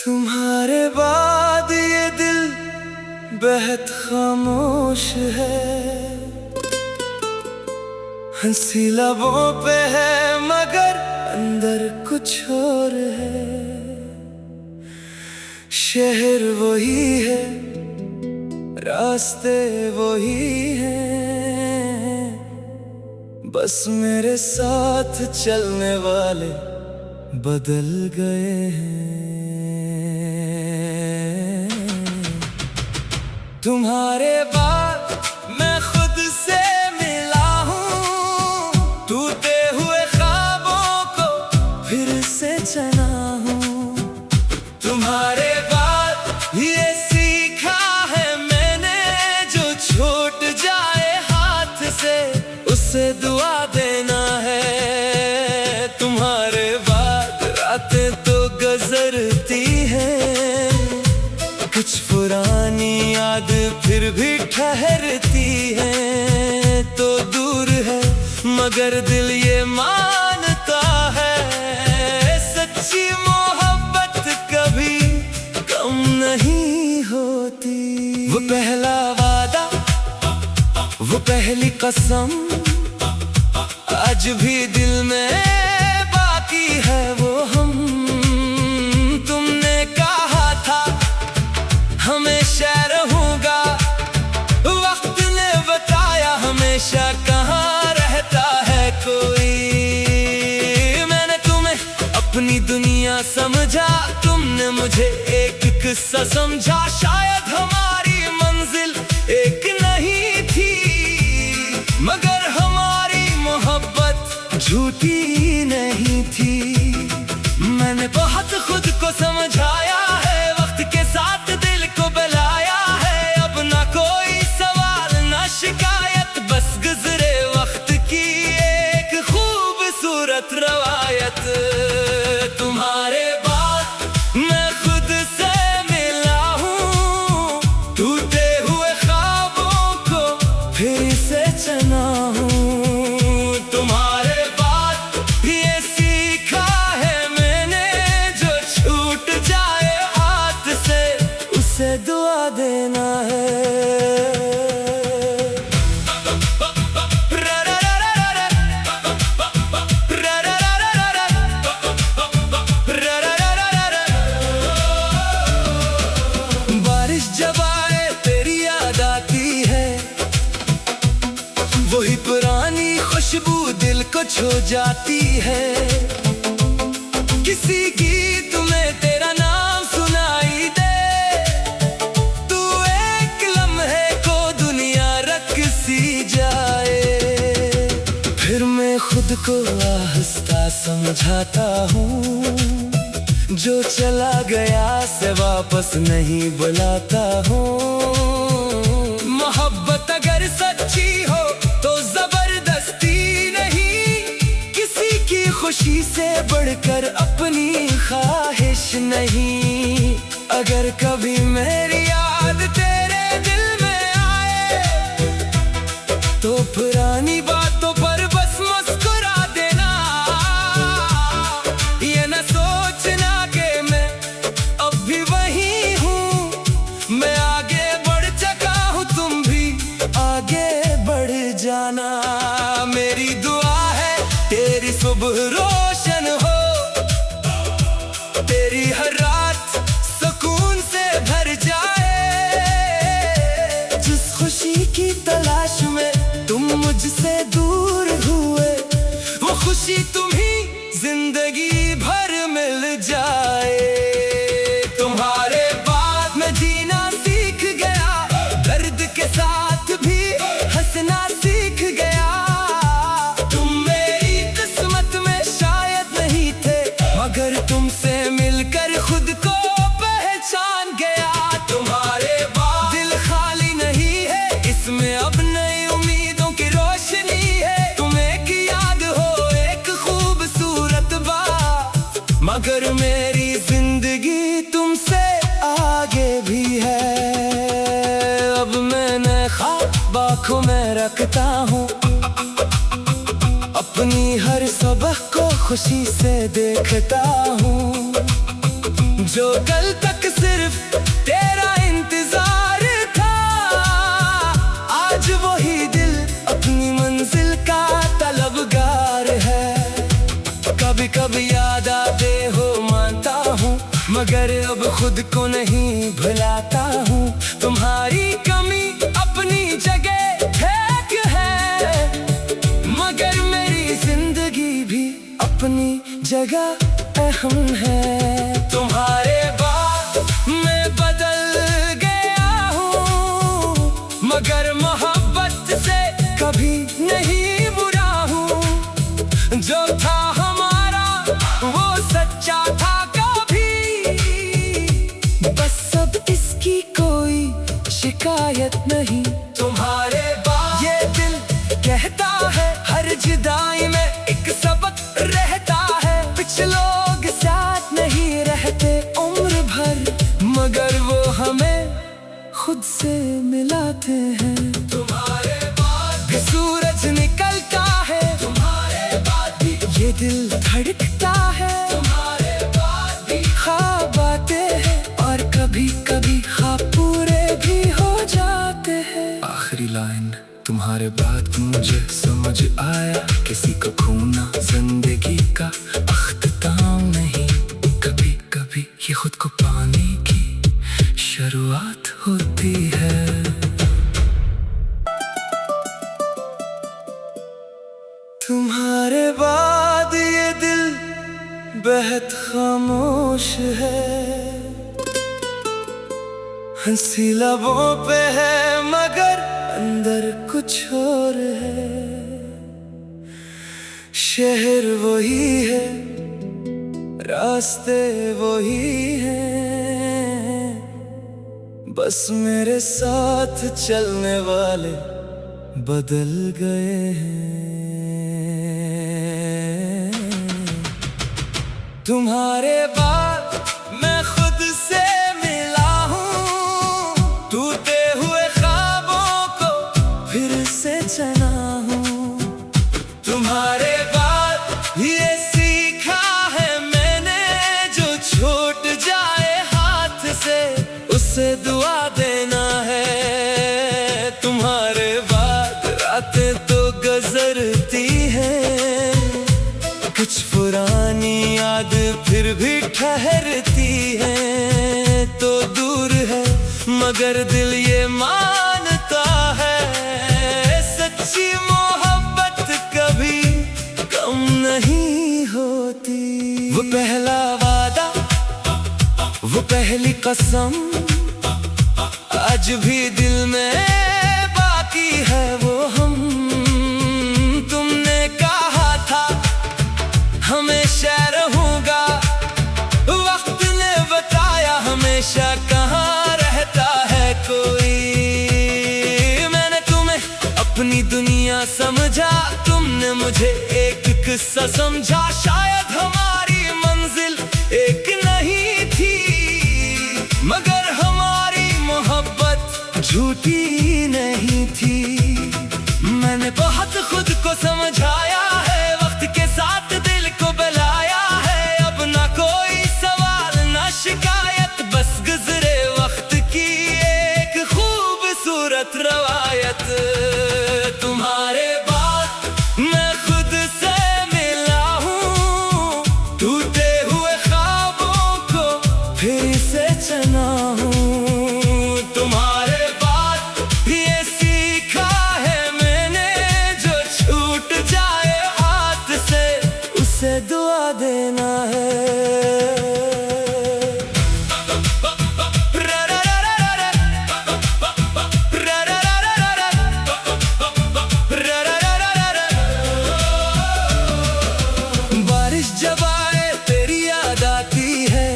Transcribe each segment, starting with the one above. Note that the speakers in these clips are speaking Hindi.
तुम्हारे बाद ये दिल बेहद खामोश है। हंसी लबों पे है मगर अंदर कुछ और है। शहर वही है, रास्ते वही हैं, बस मेरे साथ चलने वाले बदल गए हैं। तुम्हारे बाद मैं खुद से मिला हूँ, टूटे हुए ख्वाबों को फिर से चना हूँ। तुम्हारे बाद ये सीखा है मैंने, जो छूट जाए हाथ से उसे दुआ देना है। तुम्हारे बाद रातें तो गुजरती हैं, कुछ पुरानी याद फिर भी ठहरती है। तो दूर है मगर दिल ये मानता है, सच्ची मोहब्बत कभी कम नहीं होती। वो पहला वादा, वो पहली कसम आज भी दिल में बाकी है। वो हम तुमने कहा था हमेशा रहूंगा, वक्त ने बताया हमेशा कहाँ रहता है कोई। मैंने तुम्हें अपनी दुनिया समझा, तुमने मुझे एक किस्सा समझा। शायद हमारी मंजिल एक नहीं थी, मगर हमारी मोहब्बत झूठी नहीं थी। मैंने बहुत खुद को समझाया है, वक्त के साथ दिल को बुलाया है। अब ना कोई सवाल ना शिकायत, बस गुजरे वक्त की एक खूबसूरत रवायत। तुम्हारे बाद मैं खुद से मिला हूँ, टूटे हुए ख्वाबों को फिर से चना हूँ। तुम्हारे बाद ये सीखा है मैंने, जो छूट जाए हाथ से उसे दुआ देना है। बारिश जब आए तेरी याद आती है, वही पुरानी खुशबू दिल को छू जाती है। किसी गीत में तेरा नाम सुनाई दे, तू एक लम्हे को दुनिया रख सी जाए। फिर मैं खुद को आहिस्ता समझाता हूँ, जो चला गया से वापस नहीं बुलाता हूँ। मोहब्बत अगर सच्ची हो तो जबरदस्ती नहीं, किसी की खुशी से बढ़कर अपनी ख्वाहिश नहीं। अगर कभी मेरी याद तेरे दिल में आए, तो पुरानी बातों पर बस मुस्कुरा देना। ये न सोचना कि मैं अब भी वही हूँ, मैं आगे बढ़ चुका हूँ, तुम भी आगे बढ़ जाना। मेरी दुआ है तेरी सुबह रोशन हो, तेरी हर रात सुकून से भर जाए। जिस खुशी की तलाश में तुम मुझसे दूर हुए, वो खुशी तुम्हीं जिंदगी भर मिल जाए। तुम्हारे बाद मैं जीना सीख गया, दर्द के साथ भी हंसना सीख गया। तुम मेरी किस्मत में शायद नहीं थे, मगर तुमसे मिलकर खुद को पहचान गया। तुम्हारे बाद दिल खाली नहीं है, इसमें अब नई उम्मीदों की रोशनी है। तुम्हें एक याद हो एक खूबसूरत बात, मगर मेरी जिंदगी तुमसे आगे भी है। अब मैंने ख्वाब आँखों में रखता हूँ, अपनी हर सबक को खुशी से देखता हूँ। जो कल तक सिर्फ तेरा इंतजार था, आज वही दिल अपनी मंजिल का तलबगार है। कभी कभी याद आते हो मानता हूँ, मगर अब खुद को नहीं भुलाता हूँ। तुम्हारी कमी अपनी जगह ठीक है, मगर मेरी जिंदगी भी अपनी जगह अहम है। तुम्हारे बाद मैं बदल गया हूँ, मगर मोहब्बत से कभी नहीं बुरा हूँ। जो था हमारा वो सच्चा था कभी, बस अब इसकी कोई शिकायत नहीं। तुम्हारे बाद ये दिल कहता है हर जुदाई में एक सबक रहता है। कुछ लोग साथ नहीं रहते उम्र भर, मगर वो हमें खुद से मिलाते हैं। तुम्हारे बाद भी सूरज निकलता है, तुम्हारे बाद भी ये दिल धड़कता है। तुम्हारे बाद भी ख्वाब आते हैं और कभी कभी ख्वाब पूरे भी हो जाते हैं। आखिरी लाइन तुम्हारे बाद मुझे समझ आया, किसी को खोना जिंदगी का अख्ताम नहीं। कभी कभी ये खुद को पाने की शुरुआत होती है। तुम्हारे बाद ये दिल बेहद खामोश है, हंसी लबों पे है मगर अंदर कुछ और है। शहर वही है, रास्ते वही हैं, बस मेरे साथ चलने वाले बदल गए हैं। तुम्हारे बाद मैं खुद से मिला हूँ, टूटे हुए ख्वाबों को फिर से चना हूँ। तुम्हारे बाद ये सीखा है मैंने, जो छूट जाए हाथ से उसे दुआ देना है। तुम्हारे बाद रातें तो गुजरती हैं, कुछ पुरानी याद फिर भी ठहरती है। तो दूर है मगर दिल ये मानता है, सच्ची मोहब्बत कभी कम नहीं होती। वो पहला वादा, वो पहली कसम आज भी दिल में बाकी है। वो हम तुमने कहा था हमेशा रहूंगा, वक्त ने बताया हमेशा कहाँ रहता है कोई। मैंने तुम्हें अपनी दुनिया समझा, तुमने मुझे एक किस्सा समझा। शायद हमारी मंजिल एक नहीं थी, मगर हमारी मोहब्बत झूठी नहीं थी। मैंने बहुत खुद को समझाया है, वक्त के साथ दिल को बुलाया है। अब ना कोई सवाल ना शिकायत, बस गुजरे वक्त की एक खूबसूरत रवायत। तुम्हारे बाद मैं खुद से मिला हूँ, टूटे हुए ख्वाबों को फिर से चना हूँ। तुम्हारे बाद ये सीखा है मैंने, जो छूट जाए हाथ से उसे दुआ देना है। बारिश जब आए तेरी याद आती है,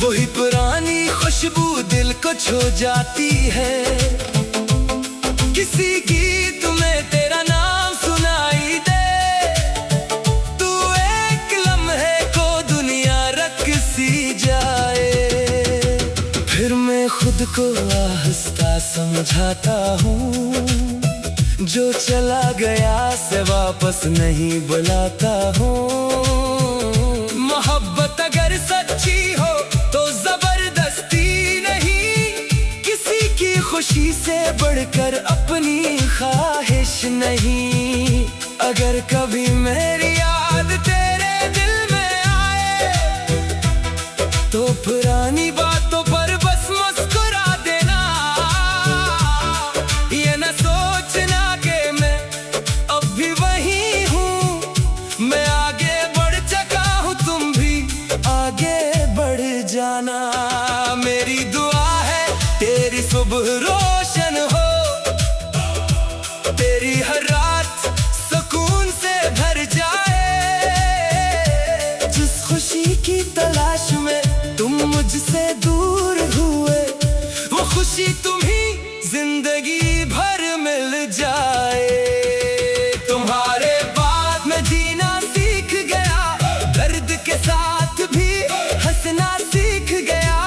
वही पुरानी खुशबू दिल को छू जाती है। किसी गीत में तेरा नाम सुनाई दे, तू एक लम्हे को दुनिया रख सी जाए। फिर मैं खुद को आहिस्ता समझाता हूँ, जो चला गया से वापस नहीं बुलाता हूँ। मोहब्बत अगर बढ़कर अपनी ख्वाहिश नहीं। अगर कभी मेरी याद तेरे दिल में आए तो पुरानी बातों पर बस मुस्कुरा देना। ये न सोचना कि मैं अब भी वही हूँ, मैं आगे बढ़ चुका हूँ, तुम भी आगे बढ़ जाना। मेरी दुआ है तेरी सुबह रोशन हो, तेरी हर रात सुकून से भर जाए। जिस खुशी की तलाश में तुम मुझसे दूर हुए, वो खुशी तुम्हीं जिंदगी भर मिल जाए। तुम्हारे बाद मैं जीना सीख गया, दर्द के साथ भी हंसना सीख गया।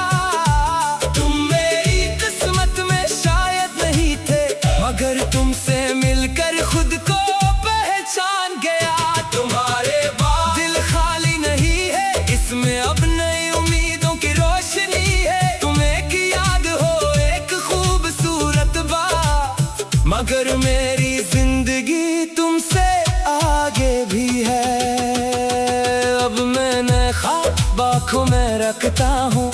तुम मेरी किस्मत में शायद नहीं थे, मगर तुमसे मिलकर खुद को पहचान गया। तुम्हारे बाद दिल खाली नहीं है, इसमें अब नई उम्मीदों की रोशनी है। तुम एक याद हो, एक खूबसूरत बात, मगर मेरी जिंदगी तुमसे आगे भी है। अब मैंने ख्वाब आँखों में रखता हूँ,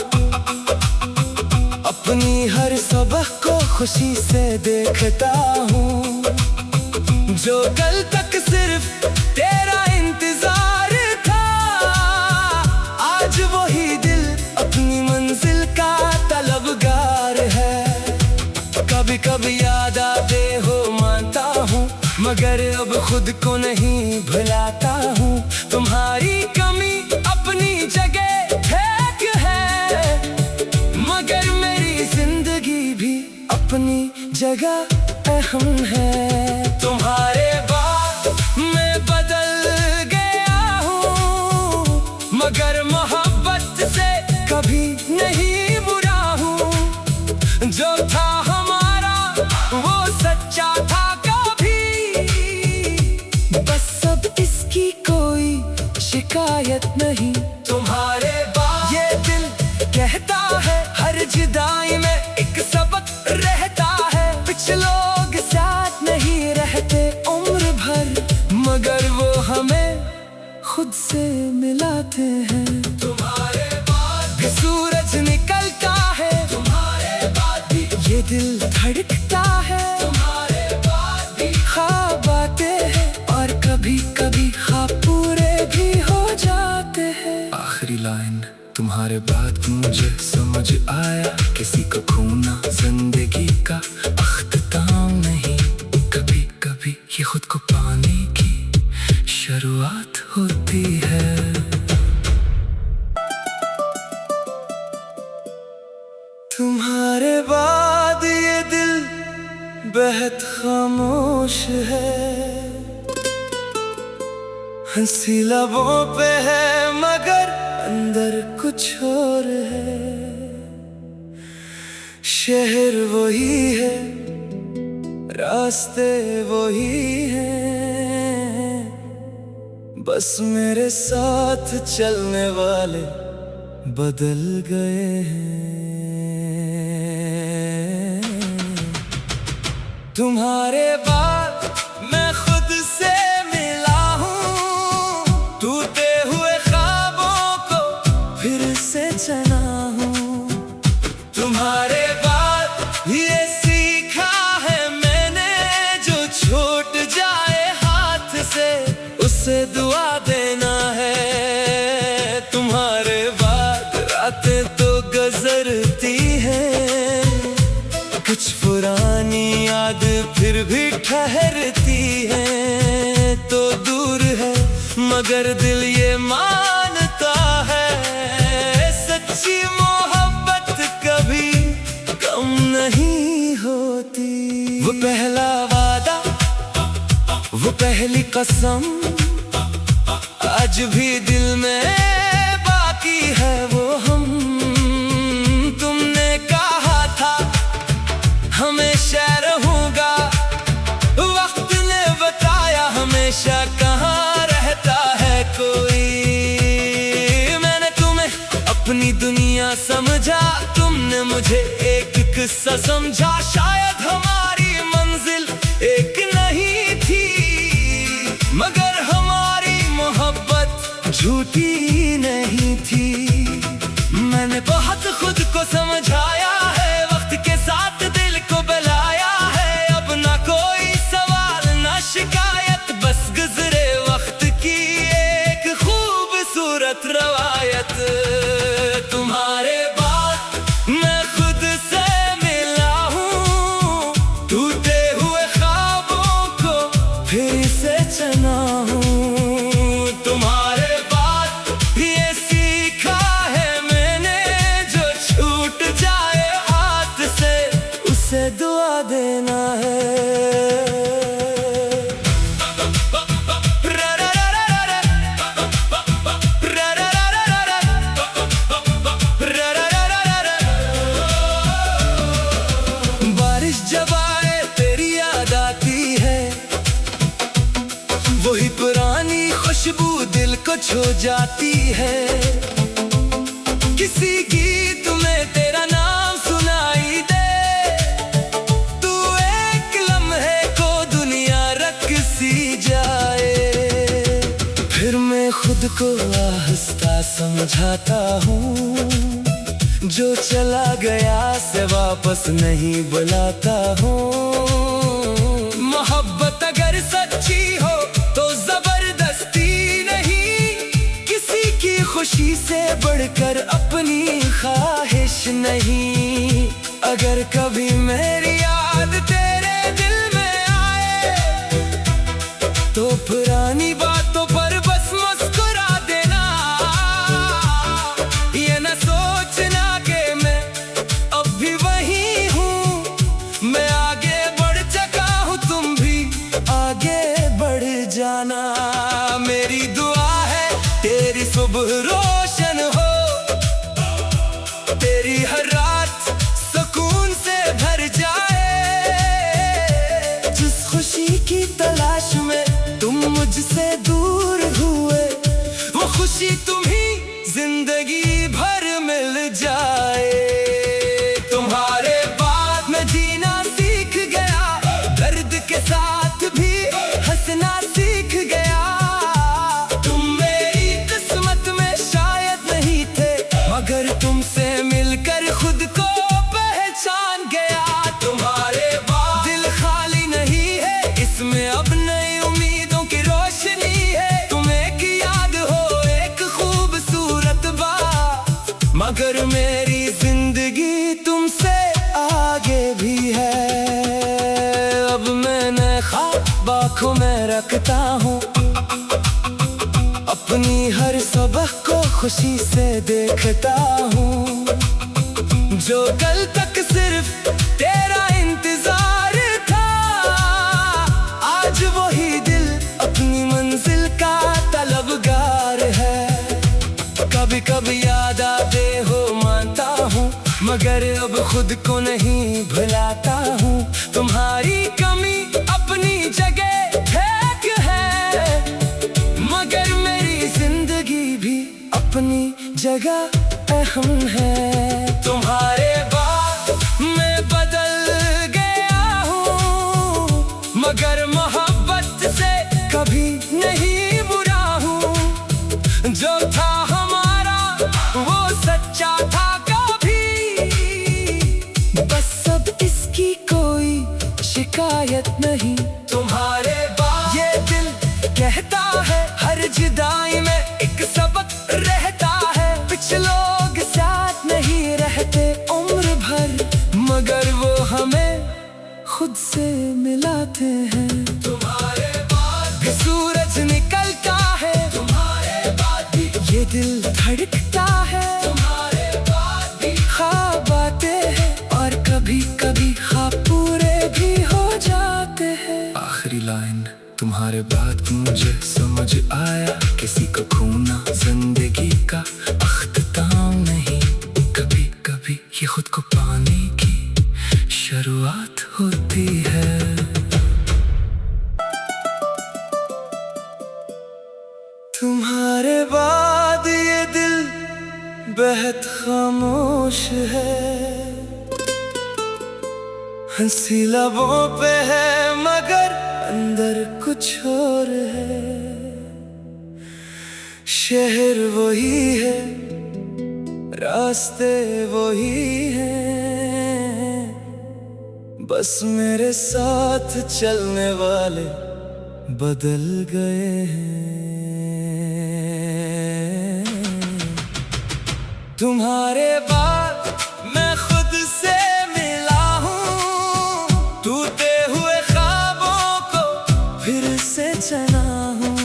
अपनी हर सुबह को खुशी से देखता हूँ। जो कल तक सिर्फ तेरा इंतजार था, आज वही दिल अपनी मंजिल का तलबगार है। कभी कभी याद आते हो मानता हूँ, मगर अब खुद को नहीं भुलाता हूँ। तुम्हारी कमी अपनी जगह ठीक है, मगर मेरी जिंदगी भी अपनी जगह अहम है। तुम्हारे बाद मैं बदल गया हूँ, मगर मोहब्बत से कभी नहीं बुरा हूँ। जो था हमारा वो सच्चा था कभी, बस अब इसकी कोई शिकायत नहीं। तुम्हारे बाद ये दिल कहता है, हर जुदाई में एक सबक रहता है। कुछ लोग साथ नहीं रहते उम्र भर, मगर वो हमें खुद से मिलाते हैं। तुम्हारे बाद भी सूरज निकलता है, तुम्हारे बाद भी ये दिल धड़कता है। तुम्हारे बाद भी ख्वाब आते हैं, और कभी कभी ख्वाब पूरे भी हो जाते हैं। आखिरी लाइन तुम्हारे बाद मुझे समझ आया, किसी को खोना जिंदगी का अख्ताम नहीं। कभी कभी ये खुद को पाने की शुरुआत होती है। तुम्हारे बाद ये दिल बेहद खामोश है, हंसी लबों पे है मगर अंदर कुछ और है। शहर वही है, रास्ते वही हैं, बस मेरे साथ चलने वाले बदल गए हैं। तुम्हारे बाद मैं खुद से मिला हूँ, टूटे हुए ख्वाबों को फिर से चना हूँ। तुम्हारे बाद ये सीखा है मैंने, जो छूट जाए हाथ से उसे दुआ देना है। तुम्हारे बाद रातें तो गुजरती हैं, कुछ पुरानी याद फिर भी ठहरती है। तो दूर है मगर दिल ये मानता है, सच्ची मोहब्बत कभी कम नहीं होती। वो पहला वादा, वो पहली कसम आज भी दिल में बाकी है। वो हम तुमने कहा था हमेशा रहूंगा, वक्त ने बताया हमेशा कहाँ रहता है कोई। मैंने तुम्हें अपनी दुनिया समझा, तुमने मुझे एक किस्सा समझा। शायद हमारा झूठी नहीं थी। मैंने बहुत खुद को समझाया है, वक्त के साथ दिल को बुलाया है। अब ना कोई सवाल ना शिकायत, बस गुजरे वक्त की एक खूबसूरत रवायत। तुम्हारे बाद मैं खुद से मिला हूँ, टूटे हुए ख्वाबों को फिर से चना हूँ। तुम्हारे बाद ये सीखा है मैंने, जो छूट जाए हाथ से उसे दुआ देना है। जब आए तेरी याद आती है, वही पुरानी खुशबू दिल को छू जाती है। किसी गीत में तेरा नाम सुनाई दे, तू एक लम्हे को दुनिया रख सी जाए। फिर मैं खुद को आहिस्ता समझाता हूँ, जो चला गया से वापस नहीं बुलाता हूँ। मोहब्बत अगर सच्ची हो तो जबरदस्ती नहीं, किसी की खुशी से बढ़कर अपनी ख्वाहिश नहीं। अगर कभी मेरी याद तेरे दिल में आए, तो पुरानी बातों पर बस मुस्कुरा देना। ये न सोचना मैं आगे बढ़ चुका हूँ, तुम भी आगे बढ़ जाना। मेरी दुआ है तेरी सुबह रोशन हो, तेरी हर रात सुकून से भर जाए। जिस खुशी की तलाश में तुम मुझसे दूर हुए, वो खुशी तुम्हीं जिंदगी भर मिल जाए। तुम्हारे बाद मैं जीना सीख गया, दर्द के साथ भी हंसना सीख गया। तुम मेरी किस्मत में शायद नहीं थे, मगर तुमसे मिलकर खुद को पहचान गया। तुम्हारे बाद दिल खाली नहीं है, इसमें अब नई उम्मीदों की रोशनी है। तुम एक याद हो, एक खूबसूरत बात, मगर मेरी जिंदगी तुमसे आगे भी है। अब मैंने ख्वाब आँखों में रखता हूँ, अपनी हर सबक को खुशी से देखता हूँ। जो कल तक सिर्फ तेरा इंतजार था, आज वही दिल अपनी मंजिल का तलबगार है। कभी कभी याद आते हो मानता हूँ, मगर अब खुद को नहीं भुलाता हूँ। तुम्हारी कमी अपनी जगह ठीक है, मगर मेरी जिंदगी भी अपनी जगह अहम है। तुम्हारे बाद मैं बदल गया हूँ, मगर मोहब्बत से कभी नहीं बुरा हूँ। जो था हमारा वो सच्चा था कभी, बस अब इसकी कोई शिकायत नहीं। तुम्हारे बाद ये दिल कहता है, हर जुदाई में एक सबक रहता है। कुछ लोग साथ नहीं रहते उम्र भर, मगर वो हमें खुद से मिलाते हैं। तुम्हारे बाद भी सूरज निकलता है, तुम्हारे बाद भी ये दिल धड़कता है। तुम्हारे बाद भी ख्वाब आते हैं, और कभी कभी ख्वाब पूरे भी हो जाते हैं। आखिरी लाइन तुम्हारे बाद मुझे समझ आया, किसी को खोना जिंदगी का अख्ताम नहीं। कभी कभी ये खुद को पाने की शुरुआत होती है। तुम्हारे बाद ये दिल बेहद खामोश है, हंसी लबों पे है मगर अंदर कुछ और है। शहर वही है, रास्ते वही हैं, बस मेरे साथ चलने वाले बदल गए हैं। तुम्हारे बाद मैं खुद से मिला हूँ, टूटे हुए ख्वाबों को फिर से चना हूँ।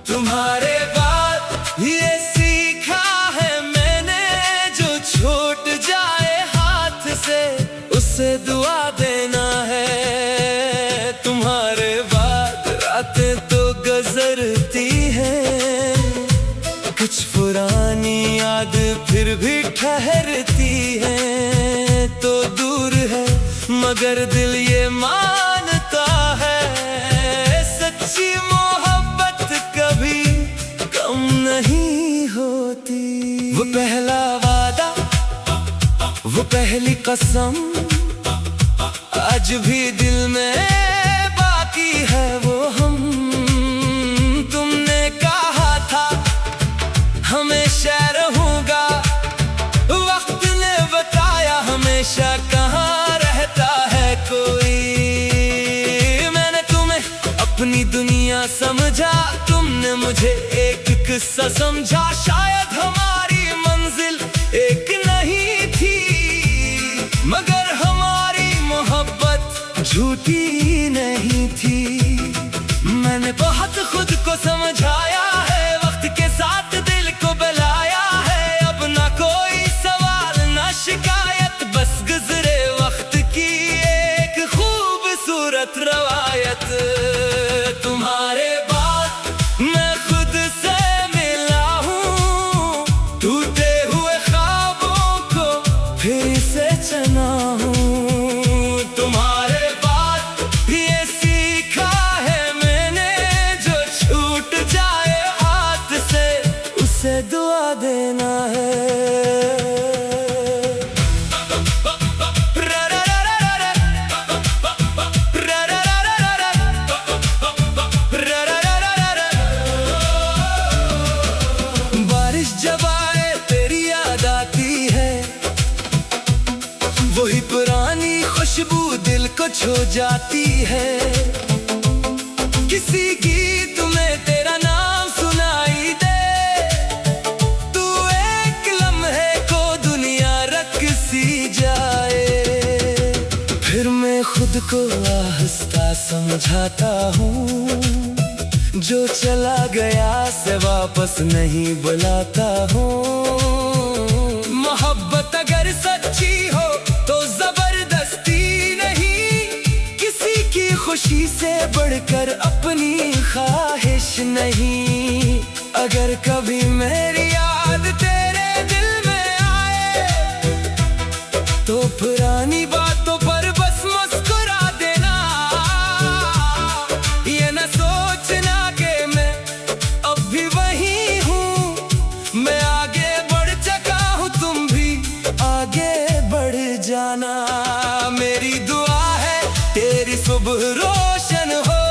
तुम्हारे बाद ये सीखा है मैंने, जो छूट जाए हाथ से उसे दुआ देना है। तुम्हारे बाद रातें तो गुजरती हैं, कुछ पुरानी याद फिर भी ठहरती हैं। तो दूर है मगर दिल ये मानता है, सच्ची मोहब्बत कभी कम नहीं होती। वो पहला वादा, वो पहली कसम आज भी दिल में बाकी है। वो हम तुमने कहा था हमेशा रहूंगा, वक्त ने बताया हमेशा कहाँ रहता है कोई। मैंने तुम्हें अपनी दुनिया समझा, तुमने मुझे एक किस्सा समझा। शायद हमारी मंजिल एक नहीं थी, मगर हमारी मोहब्बत झूठी नहीं थी। मैंने बहुत खुद को समझाया है, वक्त के साथ दिल को बुलाया है। अब ना कोई सवाल ना शिकायत, बस गुजरे वक्त की एक खूबसूरत रवायत। तुम्हारे बाद मैं खुद से मिला हूँ, टूटे हुए ख्वाबों को फिर से चना हूँ। तुम्हारे बाद ये सीखा है मैंने, जो छूट जाए हाथ से उसे दुआ देना है। बारिश जब आए तेरी याद आती है, वही पुरानी खुशबू दिल को छू जाती है। किसी गीत में तेरा नाम सुनाई दे, तू एक लम्हे को दुनिया रख सी जाए। फिर मैं खुद को आहिस्ता समझाता हूँ, जो चला गया से वापस नहीं बुलाता हूँ। मोहब्बत अगर सच्ची हो तो जबरदस्ती नहीं, किसी की खुशी से बढ़कर अपनी ख्वाहिश नहीं। अगर कभी मेरी याद तेरे दिल में आए, तो पुरानी बातों पर बस मुस्कुरा देना। ये न सोचना कि मैं अब भी वही हूँ, मैं आगे बढ़ चुका हूँ, तुम भी आगे बढ़ जाना। मेरी दुआ है तेरी सुबह रोशन हो,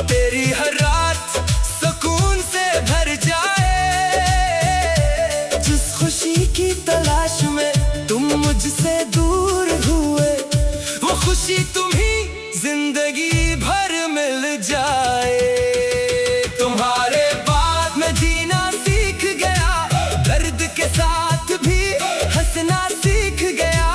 तेरी हर रात सुकून से भर जाए। जिस खुशी की तलाश में तुम मुझसे दूर हुए, वो खुशी तुम्हीं जिंदगी भर मिल जाए। तुम्हारे बाद मैं जीना सीख गया, दर्द के साथ भी हंसना सीख गया।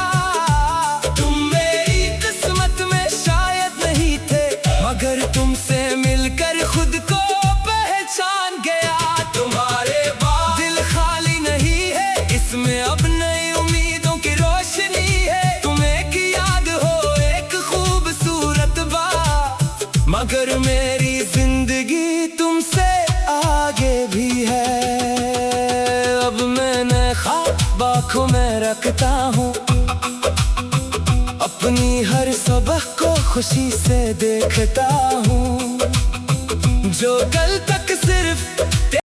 तुम मेरी किस्मत में शायद नहीं थे, मगर तुमसे मिलकर खुद को पहचान गया। तुम्हारे बाद दिल खाली नहीं है, इसमें अब नई उम्मीदों की रोशनी है। तुम एक याद हो, एक खूबसूरत बात, मगर मेरी जिंदगी तुमसे आगे भी है। अब मैंने ख्वाब आँखों में रखता हूँ, अपनी हर सुबह को खुशी से देखता हूँ। जो कल तक